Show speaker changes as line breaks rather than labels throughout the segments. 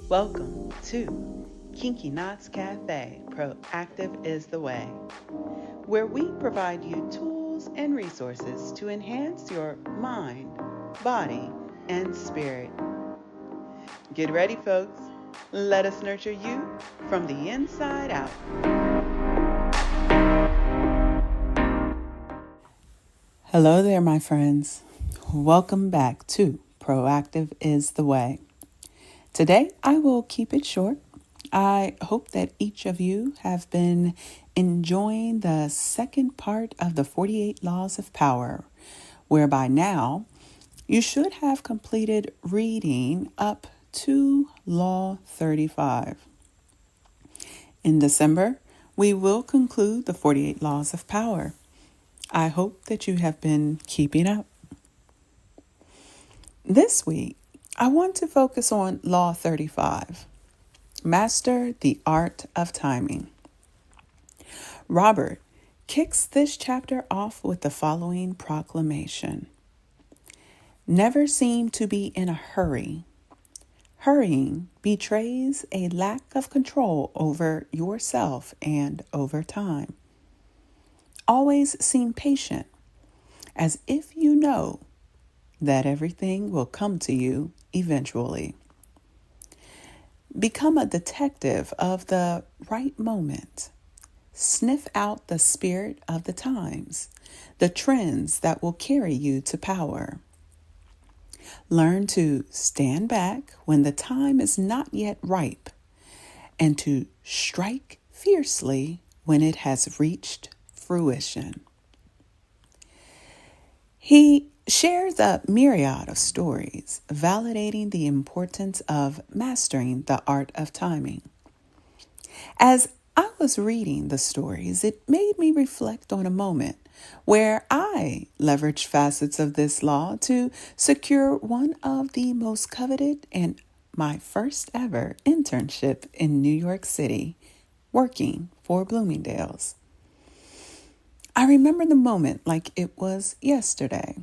Welcome to Kinky Knots Cafe, Proactive is the Way, where we provide you tools and resources to enhance your mind, body, and spirit. Get ready, folks. Let us nurture you from the inside out. Hello there, my friends. Welcome back to Proactive is the Way. Today, I will keep it short. I hope that each of you have been enjoying the second part of the 48 Laws of Power, whereby now you should have completed reading up to Law 35. In December, we will conclude the 48 Laws of Power. I hope that you have been keeping up. This week, I want to focus on Law 35. Master the art of timing. Robert kicks this chapter off with the following proclamation. Never seem to be in a hurry. Hurrying betrays a lack of control over yourself and over time. Always seem patient, as if you know that everything will come to you eventually. Become a detective of the right moment. Sniff out the spirit of the times, the trends that will carry you to power. Learn to stand back when the time is not yet ripe, and to strike fiercely when it has reached fruition. He shares a myriad of stories validating the importance of mastering the art of timing. As I was reading the stories, it made me reflect on a moment where I leveraged facets of this law to secure one of the most coveted and my first ever internship in New York City, working for Bloomingdale's. I remember the moment like it was yesterday.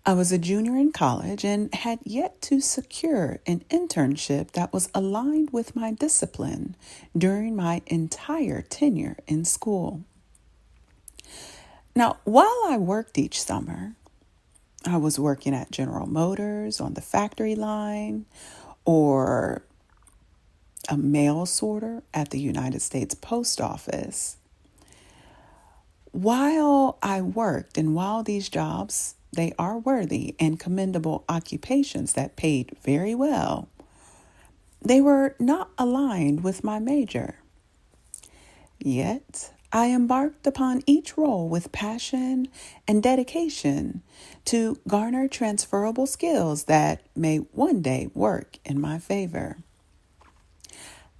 I was a junior in college and had yet to secure an internship that was aligned with my discipline during my entire tenure in school. Now, while I worked each summer, I was working at General Motors on the factory line or a mail sorter at the United States Post Office. While I worked and while these jobs, they are worthy and commendable occupations that paid very well, they were not aligned with my major. Yet, I embarked upon each role with passion and dedication to garner transferable skills that may one day work in my favor.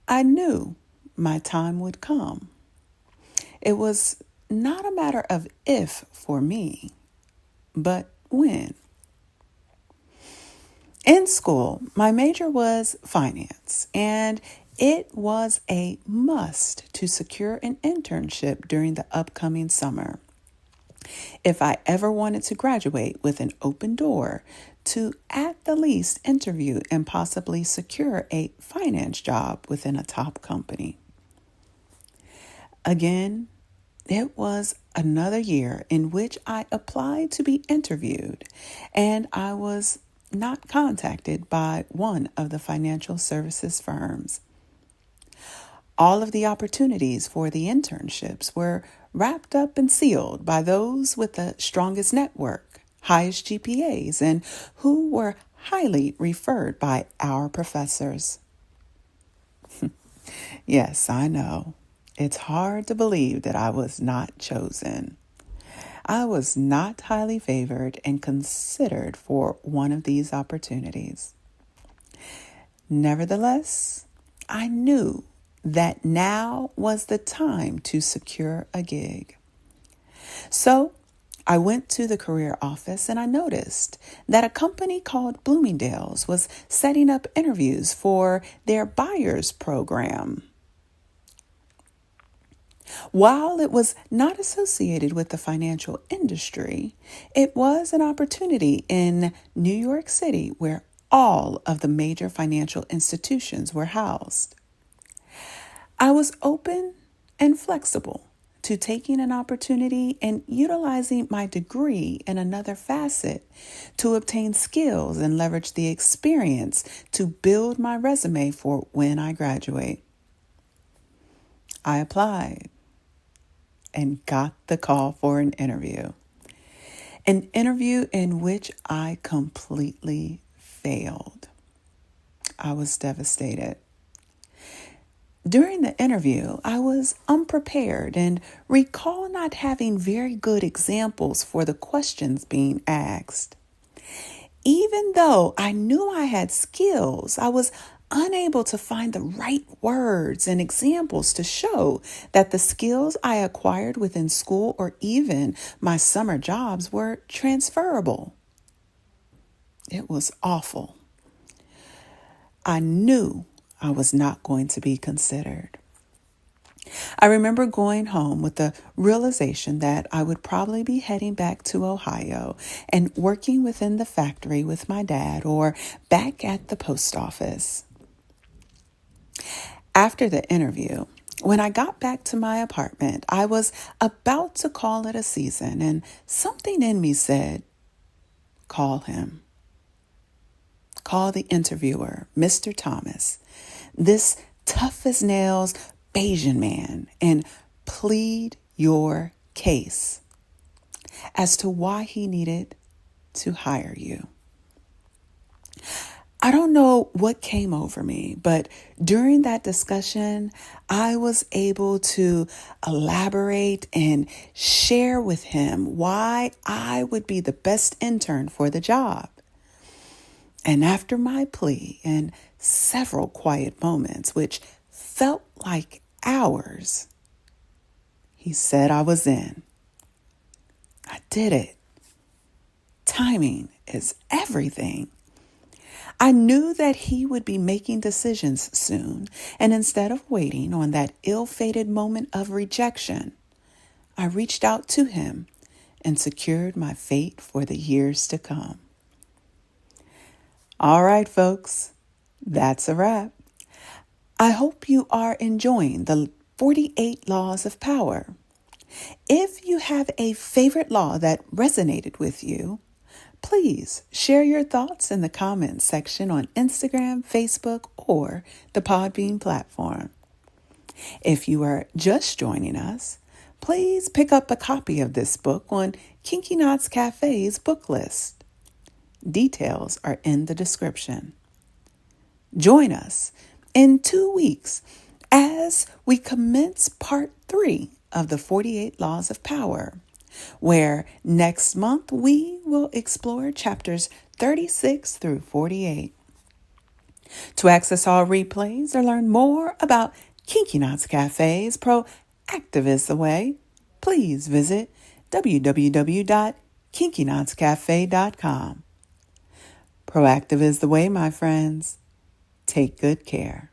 I knew my time would come. It was not a matter of if for me, but when. In school, my major was finance, and it was a must to secure an internship during the upcoming summer. If I ever wanted to graduate with an open door to at the least interview and possibly secure a finance job within a top company. Again, it was another year in which I applied to be interviewed, and I was not contacted by one of the financial services firms. All of the opportunities for the internships were wrapped up and sealed by those with the strongest network, highest GPAs, and who were highly referred by our professors. Yes, I know. It's hard to believe that I was not chosen. I was not highly favored and considered for one of these opportunities. Nevertheless, I knew that now was the time to secure a gig. So I went to the career office and I noticed that a company called Bloomingdale's was setting up interviews for their buyers program. While it was not associated with the financial industry, it was an opportunity in New York City where all of the major financial institutions were housed. I was open and flexible to taking an opportunity and utilizing my degree in another facet to obtain skills and leverage the experience to build my resume for when I graduate. I applied and got the call for an interview in which I completely failed. I was devastated. During the interview, I was unprepared and recall not having very good examples for the questions being asked. Even though I knew I had skills, I was unable to find the right words and examples to show that the skills I acquired within school or even my summer jobs were transferable. It was awful. I knew I was not going to be considered. I remember going home with the realization that I would probably be heading back to Ohio and working within the factory with my dad or back at the post office. After the interview, when I got back to my apartment, I was about to call it a season, and something in me said, call him. Call the interviewer, Mr. Thomas, this tough as nails Bayesian man, and plead your case as to why he needed to hire you. I don't know what came over me, but during that discussion, I was able to elaborate and share with him why I would be the best intern for the job. And after my plea and several quiet moments, which felt like hours, he said I was in. I did it. Timing is everything. I knew that he would be making decisions soon, and instead of waiting on that ill-fated moment of rejection, I reached out to him and secured my fate for the years to come. All right, folks, that's a wrap. I hope you are enjoying the 48 Laws of Power. If you have a favorite law that resonated with you, please share your thoughts in the comments section on Instagram, Facebook, or the Podbean platform. If you are just joining us, please pick up a copy of this book on Kinky Knots Cafe's book list. Details are in the description. Join us in 2 weeks as we commence part 3 of the 48 Laws of Power, where next month we will explore chapters 36 through 48. To access all replays or learn more about Kinky Knots Cafe's Proactive is the Way, please visit www.kinkyknotscafe.com. Proactive is the way, my friends. Take good care.